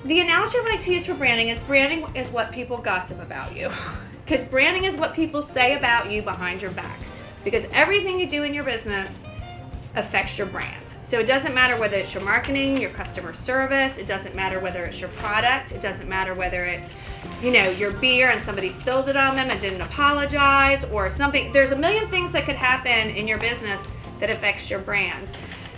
The analogy I like to use for branding is what people gossip about you. Because branding is what people say about you behind your back. Because everything you do in your business affects your brand. So it doesn't matter whether it's your marketing, your customer service, it doesn't matter whether it's your product, it doesn't matter whether it's, your beer and somebody spilled it on them and didn't apologize or something. There's a million things that could happen in your business that affects your brand.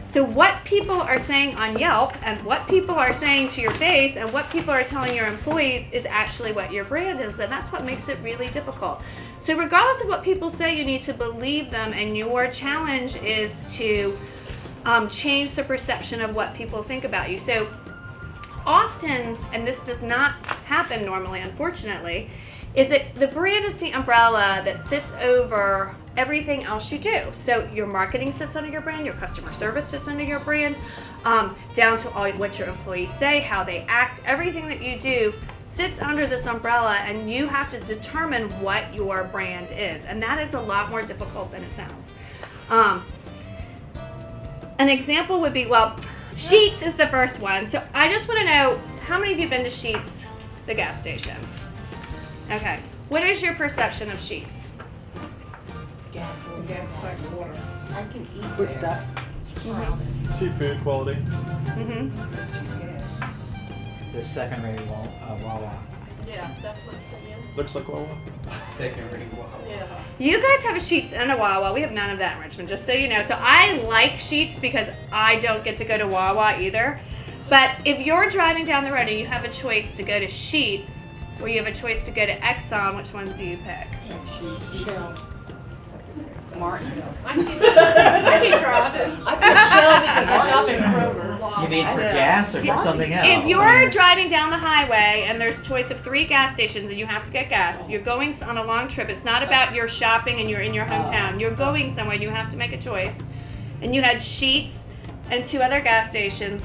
So what people are saying on Yelp and what people are saying to your face and what people are telling your employees is actually what your brand is, and that's what makes it really difficult. So regardless of what people say, you need to believe them, and your challenge is to change the perception of what people think about you. So often, and this does not happen normally, unfortunately, is that the brand is the umbrella that sits over everything else you do. So your marketing sits under your brand, your customer service sits under your brand, down to all what your employees say, how they act, everything that you do sits under this umbrella, and you have to determine what your brand is. And that is a lot more difficult than it sounds. An example would be, Sheetz is the first one. So I just want to know, how many of you have been to Sheetz, the gas station? Okay. What is your perception of Sheetz? Gasoline, water. I can eat Good there. stuff. Cheap food quality. Mm-hmm. It's a second-rate Wawa. Yeah, that's my opinion. Looks like Wawa. Second-rate Wawa. Yeah. You guys have a Sheetz and a Wawa. We have none of that in Richmond, just so you know. So I like Sheetz because I don't get to go to Wawa either. But if you're driving down the road and you have a choice to go to Sheetz or you have a choice to go to Exxon, which one do you pick? Shell. Martin. I keep driving. I pick Shell because I shop at Kroger. You mean for gas or for something else? If you're driving down the highway and there's a choice of 3 gas stations and you have to get gas, you're going on a long trip. It's not about your shopping and you're in your hometown. You're going somewhere and you have to make a choice. And you had Sheetz and 2 other gas stations,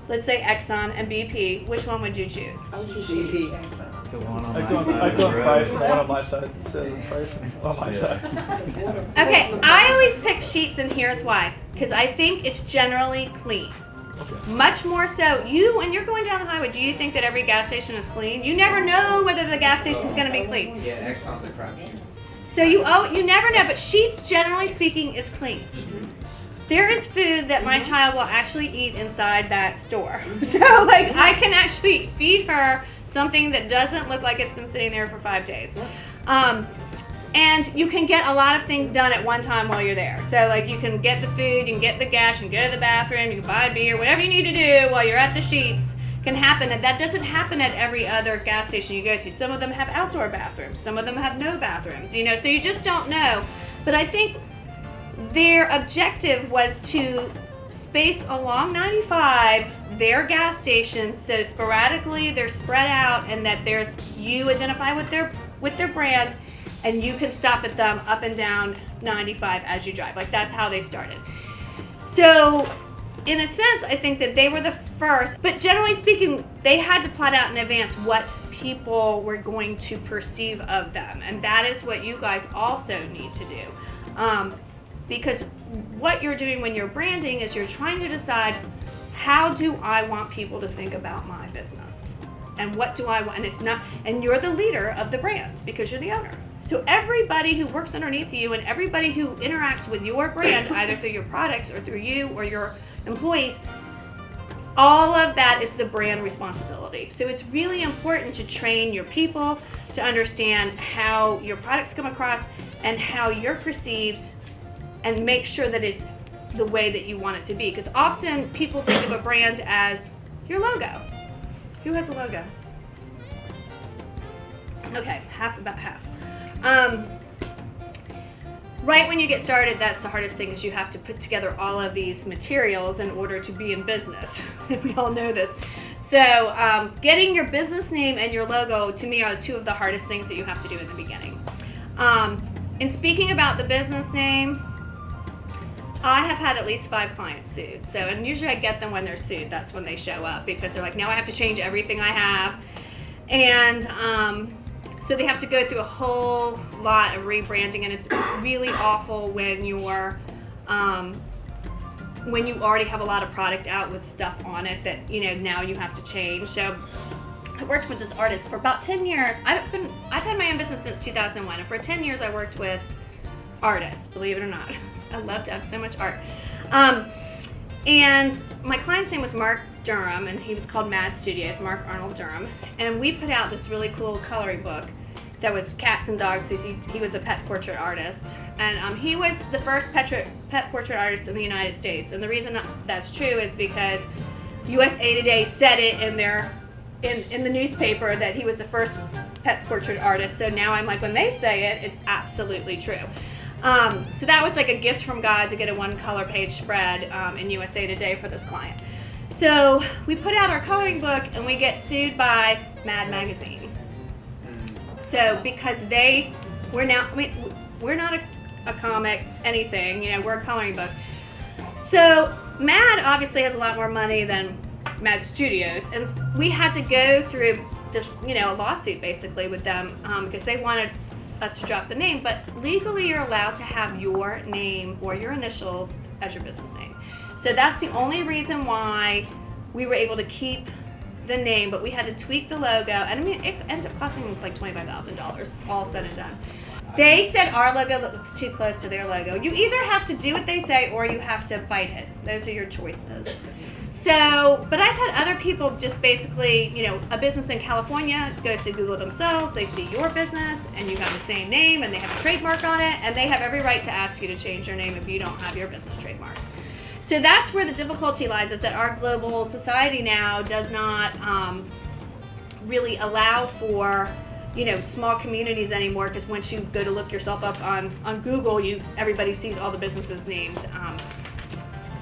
let's say Exxon and BP. Which one would you choose? BP. The one on I my go side I of go the on road. price and one on my side. So price and on my side. Okay, I always pick Sheetz, and here's why. Because I think it's generally clean. Okay. Much more so, when you're going down the highway, do you think that every gas station is clean? You never know whether the gas station's going to be clean. Yeah, Exxon's a crap. So you never know, but Sheetz, generally speaking, is clean. There is food that my child will actually eat inside that store. So I can actually feed her something that doesn't look like it's been sitting there for 5 days. And you can get a lot of things done at one time while you're there. So you can get the food, you can get the gas, you can go to the bathroom, you can buy beer, whatever you need to do while you're at the Sheetz can happen. And that doesn't happen at every other gas station you go to. Some of them have outdoor bathrooms, some of them have no bathrooms, so you just don't know. But I think their objective was to space along 95 their gas stations, so sporadically they're spread out, and that you identify with their brand, and you can stop at them up and down 95 as you drive. That's how they started. So in a sense, I think that they were the first, but generally speaking, they had to plot out in advance what people were going to perceive of them, and that is what you guys also need to do. Because what you're doing when you're branding is you're trying to decide, how do I want people to think about my business? And what do I want? And you're the leader of the brand because you're the owner. So everybody who works underneath you and everybody who interacts with your brand, either through your products or through you or your employees, all of that is the brand responsibility. So it's really important to train your people to understand how your products come across and how you're perceived, and make sure that it's the way that you want it to be. Because often people think of a brand as your logo. Who has a logo? Okay, about half. Right when you get started, that's the hardest thing, is you have to put together all of these materials in order to be in business. We all know this. So getting your business name and your logo, to me, are 2 of the hardest things that you have to do in the beginning. In speaking about the business name, I have had at least 5 clients sued. So, and usually I get them when they're sued. That's when they show up, because they're like, now I have to change everything I have. And so they have to go through a whole lot of rebranding, and it's really awful when you're when you already have a lot of product out with stuff on it that, now you have to change. So I worked with this artist for about 10 years. I've had my own business since 2001, and for 10 years I worked with artists, believe it or not. I love to have so much art. And my client's name was Mark Durham, and he was called Mad Studios, Mark Arnold Durham. And we put out this really cool coloring book that was cats and dogs. He was a pet portrait artist. And he was the first pet portrait artist in the United States. And the reason that's true is because USA Today said it in the newspaper that he was the first pet portrait artist. So now I'm like, when they say it, it's absolutely true. So that was like a gift from God to get a 1-color page spread in USA Today for this client. So we put out our coloring book and we get sued by Mad Magazine. So because we're not a comic, anything, we're a coloring book. So Mad obviously has a lot more money than Mad Studios, and we had to go through this, a lawsuit basically with them because they wanted us to drop the name, but legally you're allowed to have your name or your initials as your business name. So that's the only reason why we were able to keep the name, but we had to tweak the logo, and it ended up costing like $25,000 all said and done. They said our logo looks too close to their logo. You either have to do what they say or you have to fight it. Those are your choices. So, but I've had other people just basically, a business in California goes to Google themselves, they see your business, and you have the same name, and they have a trademark on it, and they have every right to ask you to change your name if you don't have your business trademarked. So that's where the difficulty lies, is that our global society now does not really allow for, small communities anymore, because once you go to look yourself up on Google, everybody sees all the businesses named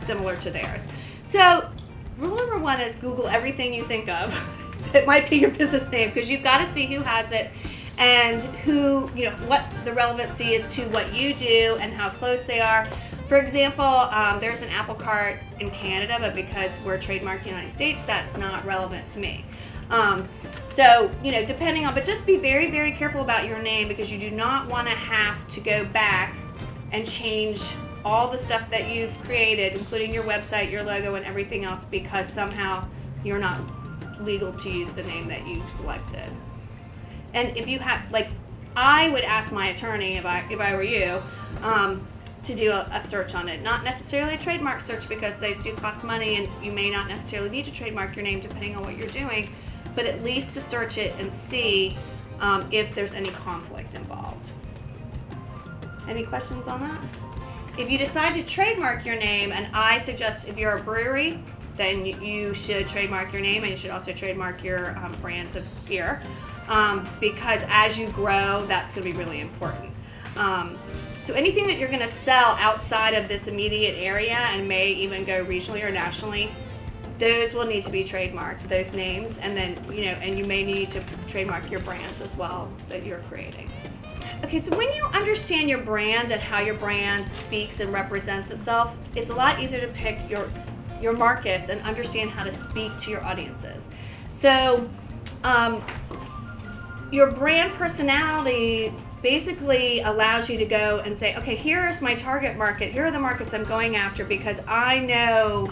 similar to theirs. So rule number 1 is Google everything you think of that might be your business name, because you've got to see who has it and who, what the relevancy is to what you do and how close they are. For example, there's an apple cart in Canada, but because we're trademarked in the United States, that's not relevant to me. So, depending on, but just be very, very careful about your name, because you do not want to have to go back and change all the stuff that you've created, including your website, your logo, and everything else, because somehow you're not legal to use the name that you selected. And if you have, I would ask my attorney, if I were you, to do a search on it. Not necessarily a trademark search, because those do cost money, and you may not necessarily need to trademark your name depending on what you're doing, but at least to search it and see if there's any conflict involved. Any questions on that? If you decide to trademark your name, and I suggest if you're a brewery, then you should trademark your name, and you should also trademark your brands of beer, because as you grow, that's going to be really important. So anything that you're going to sell outside of this immediate area, and may even go regionally or nationally, those will need to be trademarked, those names, and then, and you may need to trademark your brands as well that you're creating. Okay, so when you understand your brand and how your brand speaks and represents itself, it's a lot easier to pick your markets and understand how to speak to your audiences. So your brand personality basically allows you to go and say, okay, here's my target market, here are the markets I'm going after, because I know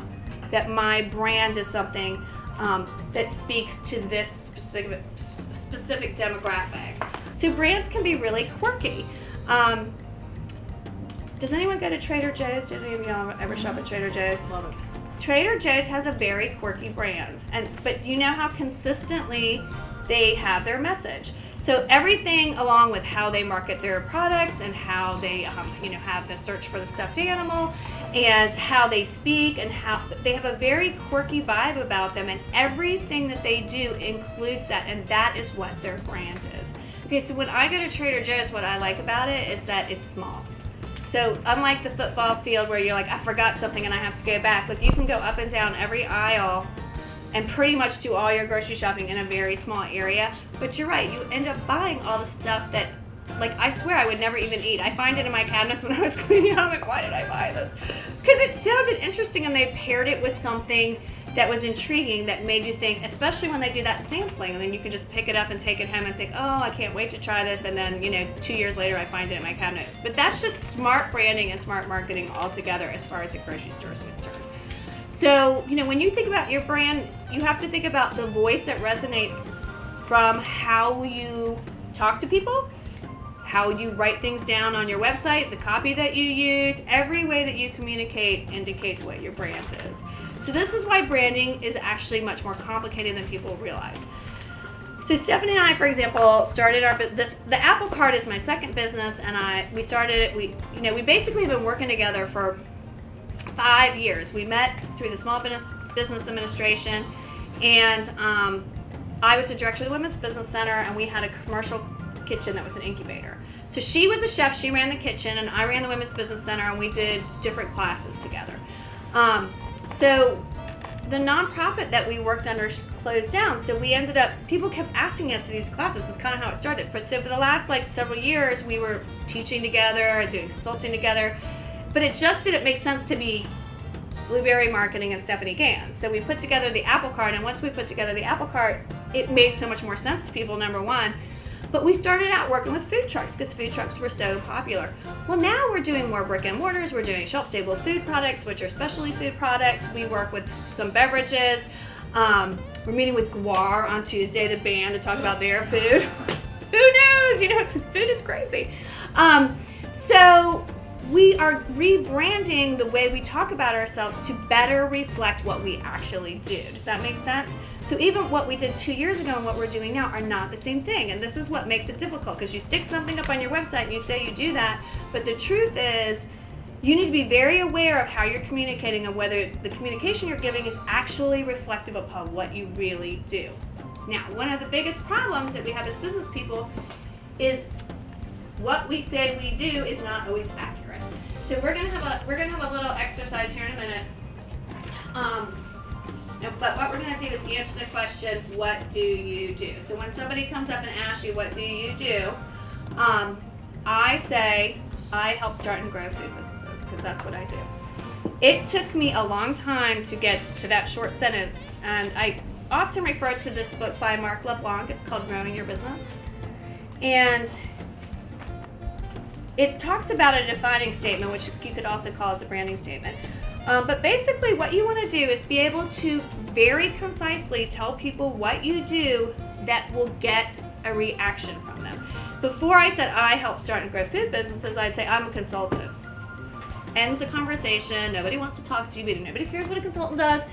that my brand is something that speaks to this specific demographic. So brands can be really quirky. Does anyone go to Trader Joe's? Did any of y'all ever shop at Trader Joe's? Love it. Trader Joe's has a very quirky brand, but you know how consistently they have their message. So everything along with how they market their products, and how they have the search for the stuffed animal, and how they speak, and how they have a very quirky vibe about them, and everything that they do includes that, and that is what their brand is. Okay, so when I go to Trader Joe's, what I like about it is that it's small. So unlike the football field where you're like, I forgot something and I have to go back, you can go up and down every aisle and pretty much do all your grocery shopping in a very small area. But you're right, you end up buying all the stuff that, I swear I would never even eat. I find it in my cabinets when I was cleaning out. I'm like, why did I buy this? Because it sounded interesting, and they paired it with something that was intriguing, that made you think, especially when they do that sampling, and then you can just pick it up and take it home and think, oh, I can't wait to try this, and then 2 years later I find it in my cabinet. But that's just smart branding and smart marketing altogether as far as a grocery store is concerned. So, when you think about your brand, you have to think about the voice that resonates from how you talk to people, how you write things down on your website, the copy that you use. Every way that you communicate indicates what your brand is. So this is why branding is actually much more complicated than people realize. So Stephanie and I, for example, started the Apple Cart is my second business, and we started it. We basically have been working together for 5 years. We met through the Small Business Administration, and I was the director of the Women's Business Center, and we had a commercial kitchen that was an incubator. So she was a chef, she ran the kitchen, and I ran the Women's Business Center, and we did different classes together. So the nonprofit that we worked under closed down, so we ended up, people kept asking us to these classes. That's kind of how it started. So for the last several years, we were teaching together, doing consulting together, but it just didn't make sense to be Blueberry Marketing and Stephanie Gans. So we put together the Apple Cart, and once we put together the Apple Cart, it made so much more sense to people, number one. But we started out working with food trucks because food trucks were so popular. Well, now we're doing more brick and mortars. We're doing shelf-stable food products, which are specialty food products. We work with some beverages. We're meeting with Guar on Tuesday, the band, to talk about their food. Who knows? Food is crazy. So we are rebranding the way we talk about ourselves to better reflect what we actually do. Does that make sense? So even what we did 2 years ago and what we're doing now are not the same thing. And this is what makes it difficult, because you stick something up on your website and you say you do that, but the truth is you need to be very aware of how you're communicating and whether the communication you're giving is actually reflective upon what you really do. Now, one of the biggest problems that we have as business people is what we say we do is not always accurate. So we're gonna have a little exercise here in a minute. But what we're going to do is answer the question, what do you do? So when somebody comes up and asks you, what do you do? I say, I help start and grow food businesses, because that's what I do. It took me a long time to get to that short sentence, and I often refer to this book by Mark LeBlanc. It's called Growing Your Business. And it talks about a defining statement, which you could also call as a branding statement. But basically what you want to do is be able to very concisely tell people what you do that will get a reaction from them. Before I said I help start and grow food businesses, I'd say I'm a consultant. Ends the conversation, nobody wants to talk to you, but nobody cares what a consultant does.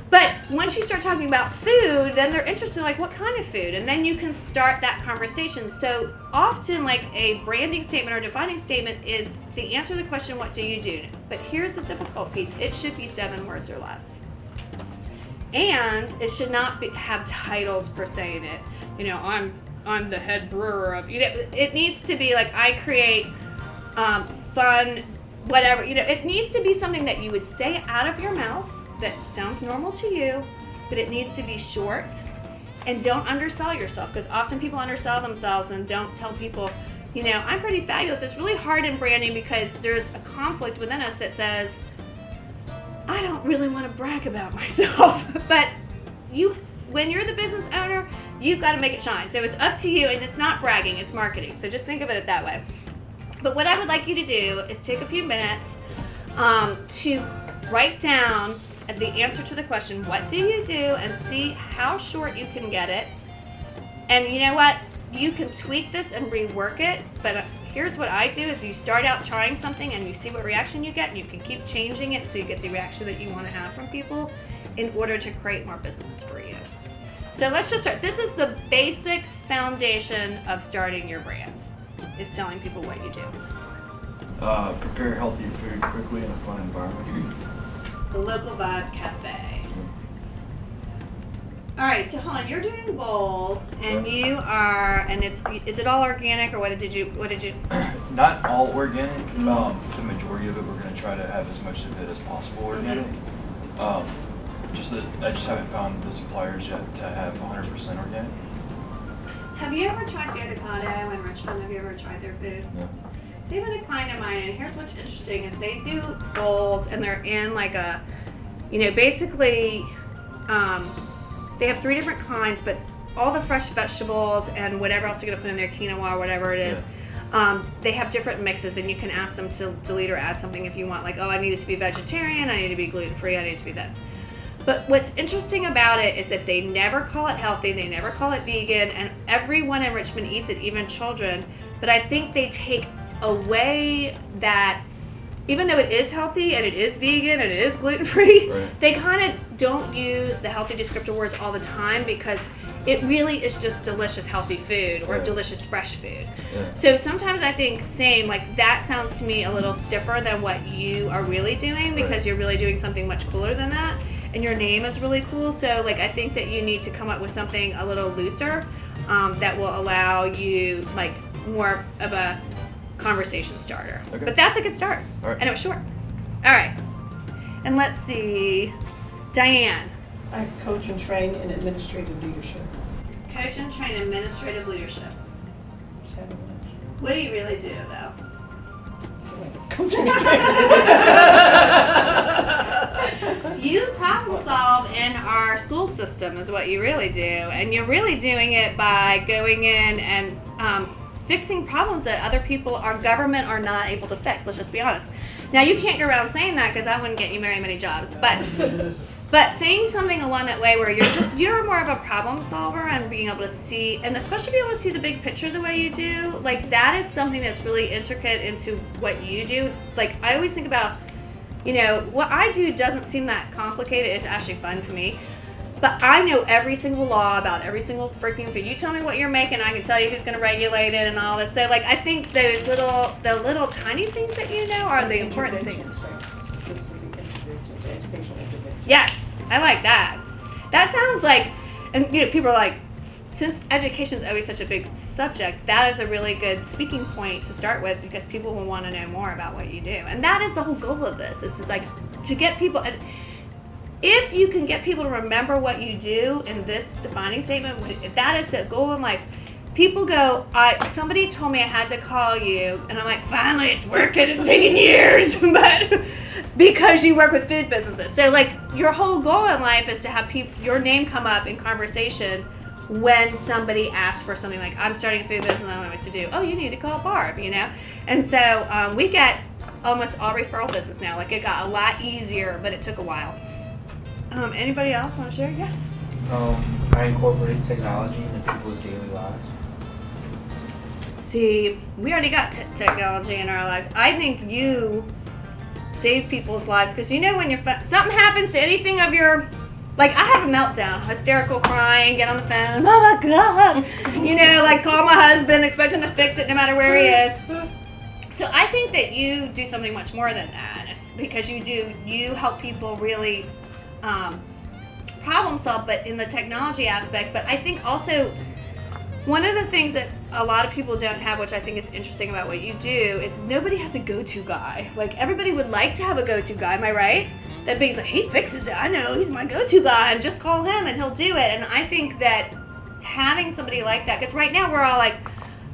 But once you start talking about food, then they're interested in what kind of food, and then you can start that conversation. So often a branding statement or defining statement is the answer to the question, what do you do? But here's the difficult piece. It should be 7 words or less. And it should not have titles per se in it. I'm the head brewer of, it needs to be I create fun, whatever, it needs to be something that you would say out of your mouth that sounds normal to you, but it needs to be short, and don't undersell yourself, because often people undersell themselves and don't tell people, I'm pretty fabulous. It's really hard in branding because there's a conflict within us that says, I don't really want to brag about myself. But when you're the business owner, you've got to make it shine. So it's up to you, and it's not bragging, it's marketing. So just think of it that way. But what I would like you to do is take a few minutes to write down the answer to the question, what do you do, and see how short you can get it. And you know what? You can tweak this and rework it, but here's what I do is you start out trying something and you see what reaction you get, and you can keep changing it so you get the reaction that you want to have from people in order to create more business for you. So let's just start. This is the basic foundation of starting your brand, is telling people what you do. Prepare healthy food quickly in a fun environment. The Local Vibe Cafe. All right, so hold on. You're doing bowls, and you are, and is it all organic, or what did you? Not all organic. The majority of it, we're going to try to have as much of it as possible organic. I just haven't found the suppliers yet to have 100% organic. Have you ever tried Boticado in Richmond? Have you ever tried their food? No. They've been a client of mine, and here's what's interesting is they do bowls, and they're in You know, basically, they have 3 different kinds, but all the fresh vegetables and whatever else you're gonna put in there, quinoa or whatever it is, they have different mixes, and you can ask them to delete or add something if you want. Like, oh, I need it to be vegetarian, I need it to be gluten-free, I need it to be this. But what's interesting about it is that they never call it healthy, they never call it vegan, and everyone in Richmond eats it, even children. But I think they take away that, even though it is healthy and it is vegan and it is gluten-free, Right. they kind of don't use the healthy descriptor words all the time because it really is just delicious healthy food or Right. delicious fresh food. Yeah. So sometimes I think like that sounds to me a little stiffer than what you are really doing because Right. you're really doing something much cooler than that. And your name is really cool. So like I think that you need to come up with something a little looser that will allow you like more of a conversation starter. Okay. But that's a good start. All right. And it was short. All right. And let's see. Diane. I coach and train in administrative leadership. Coach and train administrative leadership. 7 months. What do you really do though? Coaching and training. You problem solve in our school system is what you really do, and you're really doing it by going in and fixing problems that other people, our government, are not able to fix. Let's just be honest. Now you can't go around saying that because that wouldn't get you very many jobs, but saying something along that way where you're more of a problem solver and being able to see, and especially being able to see the big picture the way you do, like that is something that's really intricate into what you do. Like I always think about, you know, what I do doesn't seem that complicated. It's actually fun to me. But I know every single law about every single freaking food. You tell me what you're making, I can tell you who's going to regulate it and all this. So, like, I think the little tiny things that you know are the important things. Yes, I like that. That sounds like, and you know, people are like, since education is always such a big subject, that is a really good speaking point to start with because people will want to know more about what you do. And that is the whole goal of this. Is like to get people, and if you can get people to remember what you do in this defining statement, if that is the goal in life. People go, somebody told me I had to call you, and I'm like, finally, it's working. It's taking years, but because you work with food businesses. So, like, your whole goal in life is to have your name come up in conversation when somebody asks for something like, I'm starting a food business, I don't know what to do. Oh, you need to call Barb, you know? And so we get almost all referral business now. Like, it got a lot easier, but it took a while. Anybody else want to share? Yes. I incorporate technology into people's daily lives. See, we already got technology in our lives. I think you save people's lives because you know when something happens to anything of your, like I have a meltdown, hysterical crying, get on the phone, oh my God, you know, like call my husband, expect him to fix it no matter where he is. So I think that you do something much more than that because you help people really problem solve, but in the technology aspect. But I think also one of the things that a lot of people don't have, which I think is interesting about what you do, is nobody has a go-to guy. Like everybody would like to have a go-to guy, am I right? That being like, he fixes it, I know, he's my go-to guy, and just call him and he'll do it. And I think that having somebody like that, because right now we're all like,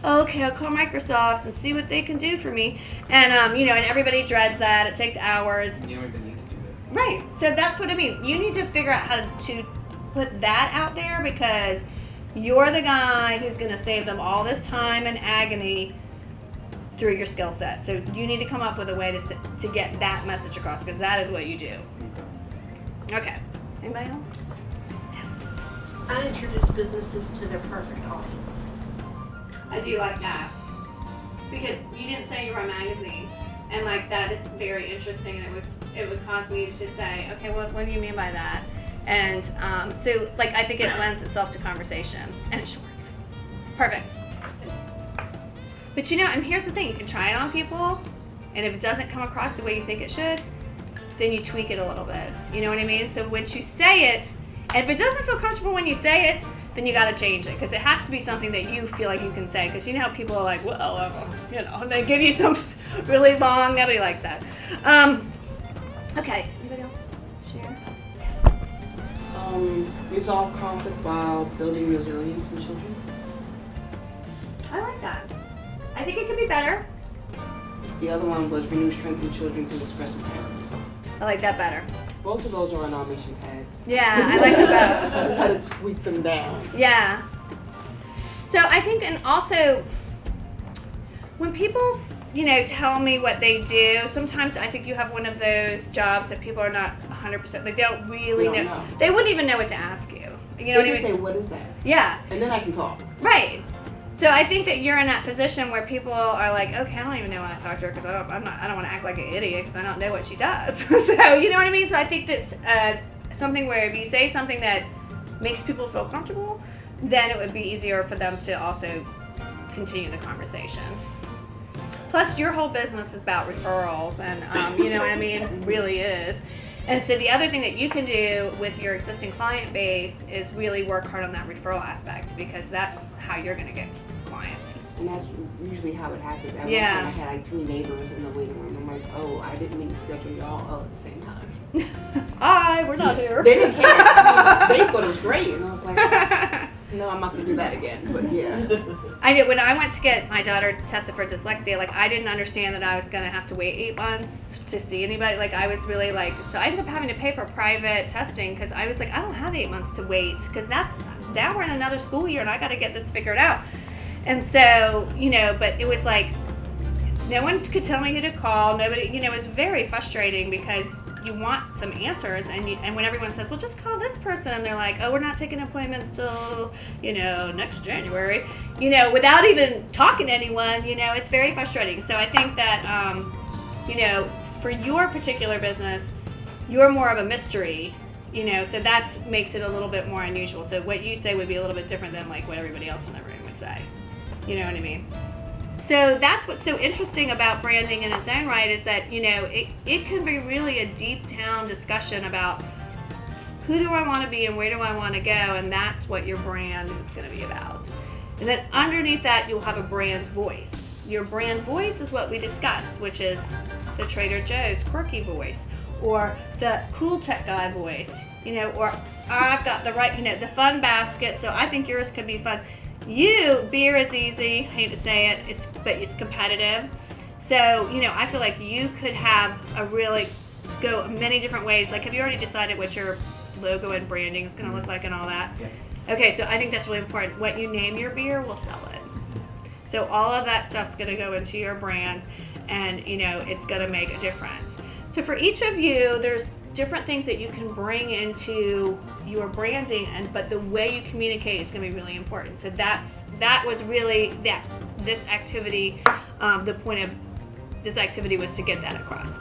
okay, I'll call Microsoft and see what they can do for me. And, you know, and everybody dreads that, it takes hours. You don't even need to do it. Right, so that's what I mean. You need to figure out how to put that out there because you're the guy who's going to save them all this time and agony through your skill set. So you need to come up with a way to get that message across because that is what you do. Okay. Anybody else? Yes. I introduce businesses to their perfect audience. I do like that because you didn't say you were a magazine, and like that is very interesting, and it would cause me to say, okay, what do you mean by that? And so, like, I think it lends itself to conversation, and it's short. Perfect. But you know, and here's the thing, you can try it on people, and if it doesn't come across the way you think it should, then you tweak it a little bit. You know what I mean? So once you say it, and if it doesn't feel comfortable when you say it, then you got to change it, because it has to be something that you feel like you can say, because you know how people are like, well, you know, and they give you some really long, nobody likes that. Okay, anybody else share? Resolve conflict while building resilience in children. I like that. I think it could be better. The other one was renew strength in children to express empowerment. I like that better. Both of those are on our mission tags. Yeah, I like the both. I just had to tweak them down. Yeah. So I think, and also, when people, tell me what they do, sometimes I think you have one of those jobs that people are not 100%, like they don't really They don't know. know. They wouldn't even know what to ask you. You know They what I just mean? say, what is that? Yeah, And then I can talk. right. So I think that you're in that position where people are like, okay, I don't even know how to talk to her because I don't want to act like an idiot because I don't know what she does. So you know what I mean? So I think that's something where if you say something that makes people feel comfortable, then it would be easier for them to also continue the conversation. Plus, your whole business is about referrals, and you know what I mean? It really is. And so the other thing that you can do with your existing client base is really work hard on that referral aspect, because that's how you're going to get clients. And that's usually how it happens. At Yeah. one point I had like 3 neighbors in the waiting room. I'm like, oh, I didn't mean to schedule y'all all at the same time. Hi, we're not here. They didn't care. I mean, they thought it was great. And I was like, no, I'm not going to do that again. But yeah. I did, when I went to get my daughter tested for dyslexia, like I didn't understand that I was going to have to wait 8 months to see anybody. Like I was really like, so I ended up having to pay for private testing because I was like, I don't have 8 months to wait because now we're in another school year and I got to get this figured out. And so, but it was like, no one could tell me who to call. Nobody, it was very frustrating because you want some answers, and when everyone says, well, just call this person, and they're like, oh, we're not taking appointments till, next January, without even talking to anyone, it's very frustrating. So I think that, for your particular business, you're more of a mystery, so that makes it a little bit more unusual. So what you say would be a little bit different than like what everybody else in the room would say. You know what I mean? So that's what's so interesting about branding in its own right is that, it can be really a deep down discussion about who do I want to be and where do I want to go, and that's what your brand is going to be about. And then underneath that, you'll have a brand voice. Your brand voice is what we discussed, which is the Trader Joe's quirky voice, or the cool tech guy voice, or I've got the right, the fun basket, so I think yours could be fun. Beer is easy, hate to say it, but it's competitive. So, I feel like you could have go many different ways. Like, have you already decided what your logo and branding is going to look like and all that? Yeah. Okay, so I think that's really important. What you name your beer will sell it. So all of that stuff's going to go into your brand, and, it's going to make a difference. So for each of you, there's different things that you can bring into your branding, but the way you communicate is going to be really important. So that was really this activity. The point of this activity was to get that across.